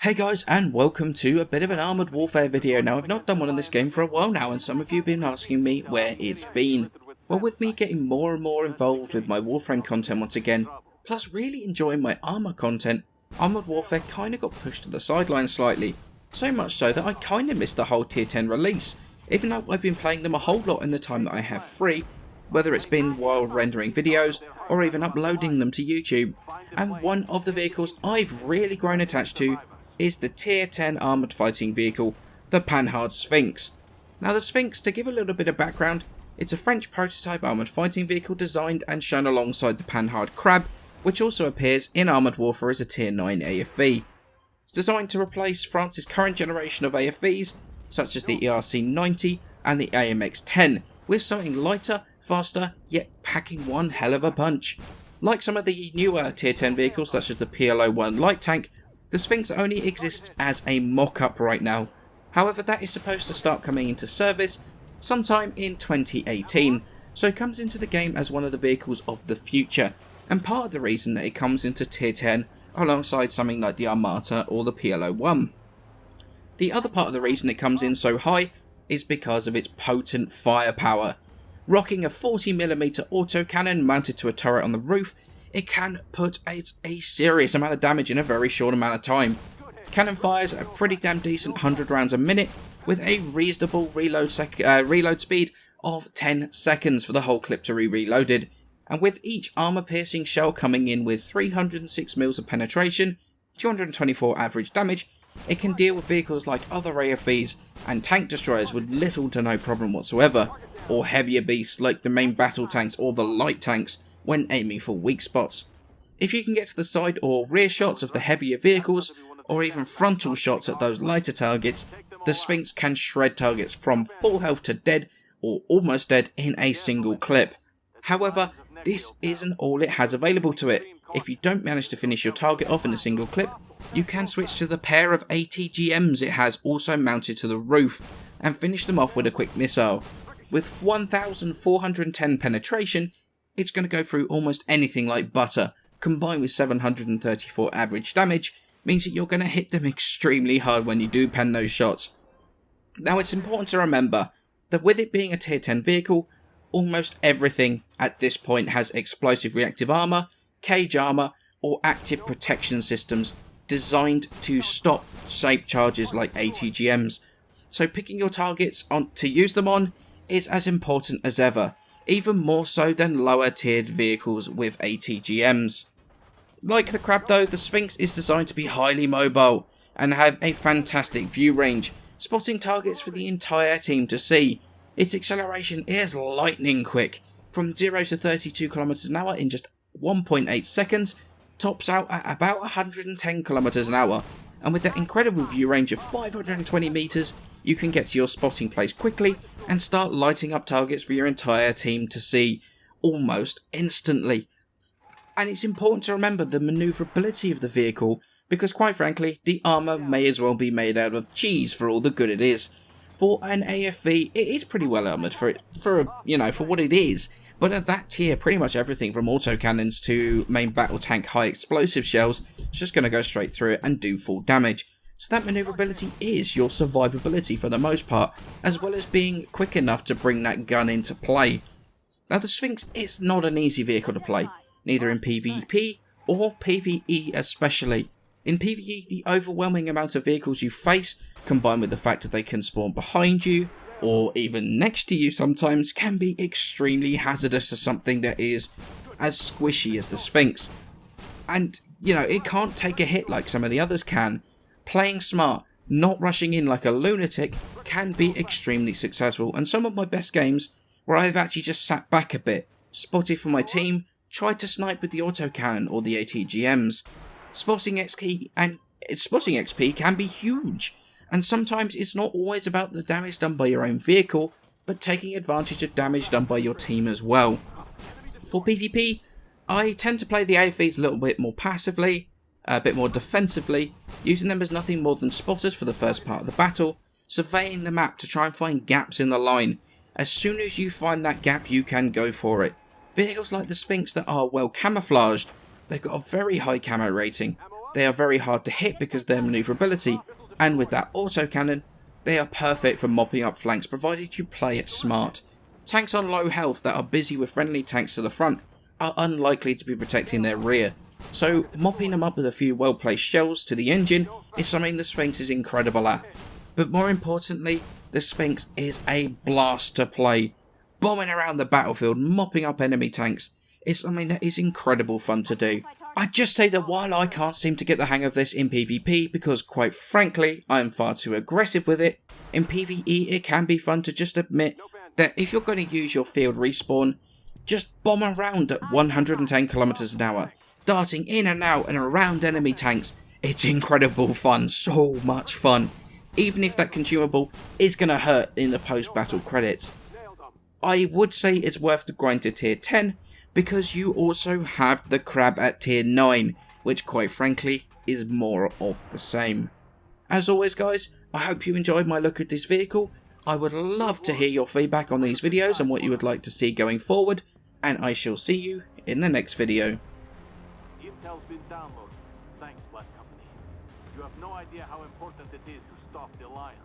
Hey guys, and welcome to a bit of an Armoured Warfare video. Now, I've not done one in this game for a while now, and some of you have been asking me where it's been. Well, with me getting more and more involved with my Warframe content once again, plus really enjoying my armour content, Armoured Warfare kinda got pushed to the sidelines slightly. So much so that I kinda missed the whole tier 10 release, even though I've been playing them a whole lot in the time that I have free, whether it's been while rendering videos, or even uploading them to YouTube. And one of the vehicles I've really grown attached to is the tier 10 armoured fighting vehicle, the Panhard Sphinx. Now the Sphinx, to give a little bit of background, it's a French prototype armoured fighting vehicle designed and shown alongside the Panhard Crab, which also appears in Armoured Warfare as a tier 9 AFV. It's designed to replace France's current generation of AFVs, such as the ERC-90 and the AMX-10, with something lighter, faster, yet packing one hell of a punch. Like some of the newer tier 10 vehicles such as the PLO-1 light tank, the Sphinx only exists as a mock-up right now. However, that is supposed to start coming into service sometime in 2018, so it comes into the game as one of the vehicles of the future, and part of the reason that it comes into tier 10 alongside something like the Armata or the PLO-1. The other part of the reason it comes in so high is because of its potent firepower. Rocking a 40mm autocannon mounted to a turret on the roof, it can put out a serious amount of damage in a very short amount of time. Cannon fires a pretty damn decent 100 rounds a minute, with a reasonable reload speed of 10 seconds for the whole clip to be reloaded, and with each armour-piercing shell coming in with 306 mils of penetration, 224 average damage, it can deal with vehicles like other AFVs and tank destroyers with little to no problem whatsoever, or heavier beasts like the main battle tanks or the light tanks, when aiming for weak spots. If you can get to the side or rear shots of the heavier vehicles, or even frontal shots at those lighter targets, the Sphinx can shred targets from full health to dead, or almost dead in a single clip. However, this isn't all it has available to it. If you don't manage to finish your target off in a single clip, you can switch to the pair of ATGMs it has also mounted to the roof, and finish them off with a quick missile. With 1410 penetration, it's going to go through almost anything like butter, combined with 734 average damage, means that you're going to hit them extremely hard when you do pen those shots. Now, it's important to remember that with it being a tier 10 vehicle, almost everything at this point has explosive reactive armour, cage armour, or active protection systems designed to stop shape charges like ATGMs. So picking your targets to use them on is as important as ever, even more so than lower tiered vehicles with ATGMs. Like the Crab though, the Sphinx is designed to be highly mobile and have a fantastic view range, spotting targets for the entire team to see. Its acceleration is lightning quick, from 0 to 32 km an hour in just 1.8 seconds, tops out at about 110 km an hour, and with that incredible view range of 520 meters, you can get to your spotting place quickly and start lighting up targets for your entire team to see almost instantly. And it's important to remember the manoeuvrability of the vehicle, because quite frankly, the armour may as well be made out of cheese for all the good it is. For an AFV, it is pretty well armoured for what it is, but at that tier, pretty much everything from autocannons to main battle tank high explosive shells is just going to go straight through it and do full damage. So that manoeuvrability is your survivability for the most part, as well as being quick enough to bring that gun into play. Now the Sphinx is not an easy vehicle to play, neither in PvP or PvE especially. In PvE, the overwhelming amount of vehicles you face, combined with the fact that they can spawn behind you, or even next to you sometimes, can be extremely hazardous to something that is as squishy as the Sphinx. And, it can't take a hit like some of the others can. Playing smart, not rushing in like a lunatic, can be extremely successful, and some of my best games where I've actually just sat back a bit, spotted for my team, tried to snipe with the autocannon or the ATGMs. Spotting XP can be huge, and sometimes it's not always about the damage done by your own vehicle, but taking advantage of damage done by your team as well. For PvP, I tend to play the AFVs a little bit more passively, a bit more defensively, using them as nothing more than spotters for the first part of the battle, surveying the map to try and find gaps in the line. As soon as you find that gap, you can go for it. Vehicles like the Sphinx that are well camouflaged, they've got a very high camo rating, they are very hard to hit because of their manoeuvrability, and with that autocannon, they are perfect for mopping up flanks provided you play it smart. Tanks on low health that are busy with friendly tanks to the front are unlikely to be protecting their rear, so mopping them up with a few well placed shells to the engine is something the Sphinx is incredible at. But more importantly, the Sphinx is a blast to play. Bombing around the battlefield, mopping up enemy tanks is something that is incredible fun to do. I'd just say that while I can't seem to get the hang of this in PvP because quite frankly I am far too aggressive with it, in PvE it can be fun to just admit that if you're going to use your field respawn, just bomb around at 110 km an hour, darting in and out and around enemy tanks. It's incredible fun, so much fun, even if that consumable is going to hurt in the post-battle credits. I would say it's worth the grind to tier 10, because you also have the crab at tier 9, which quite frankly is more of the same. As always guys, I hope you enjoyed my look at this vehicle. I would love to hear your feedback on these videos and what you would like to see going forward, and I shall see you in the next video. Intel's been downloaded. Thanks, Black Company. You have no idea how important it is to stop the Alliance.